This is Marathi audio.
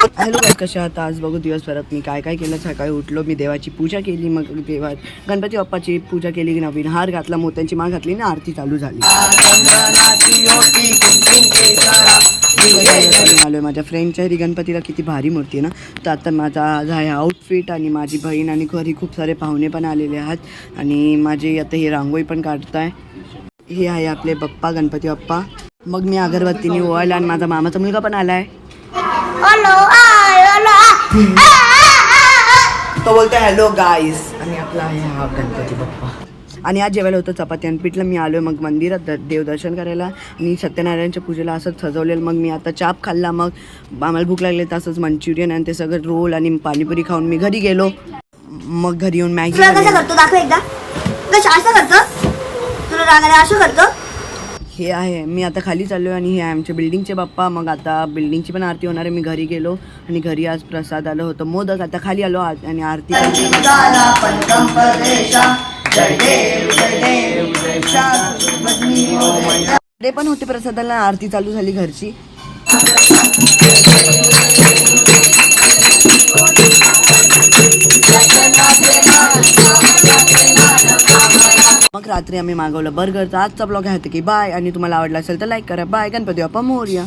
हॅलो गाईस, कशा आहात? आज बघू दिवसभरात मी काय काय केलं. सकाळी उठलो, मी देवाची पूजा केली, मग गणपती बाप्पाची पूजा केली, नवीन हार घातला, मोत्यांची माळ घातली ना आरती चालू झाली. आलोय माझ्या फ्रेंडच्या घरी. गणपतीला किती भारी मूर्ती आहे ना. तर आता माझा आज आहे आउटफिट आणि माझी बहीण आणि घरी खूप सारे पाहुणे पण आलेले आहेत आणि माझी आता ही रांगोळी पण काढताय. हे आहे आपले बाप्पा, गणपती बाप्पा. मग मी अगरबत्तीने ओवाळला आणि माझा मामाचा मुलगा पण आलाय. तो बोलतोय हॅलो गाईस. आणि आपला आहे हा गणपती बाप्पा. आणि आज जेवायला होतं चपाती आणि पिठलं. मी आलोय मग मंदिरात देवदर्शन करायला आणि सत्यनारायणच्या पूजेला असंच सजवलेलं. मग मी आता चाप खाल्ला, मग आम्हाला भूक लागली तसंच मंचुरियन आणि ते सगळं रोल आणि पाणीपुरी खाऊन मी घरी गेलो. मग घरी येऊन मॅगी दाखव एकदा. असं करतो तुला रागाला असं करतो. हे आहे, मी आता खाली चाललो आणि हे आहे आमच्या बिल्डिंगचे बाप्पा. मग आता बिल्डिंगची पण आरती होणार आहे. मी घरी गेलो आणि घरी आज प्रसाद आलं होतं मोदक. आता खाली आलो आणि आरती ते पण होते प्रसादाला. आरती चालू झाली घरची. मग रात्री आम्ही मागवलं बर्गर. तर आजचा ब्लॉग आहे की बाय. आणि तुम्हाला आवडला असेल तर लाईक करा. बाय. गणपती बाप्पा मोरया.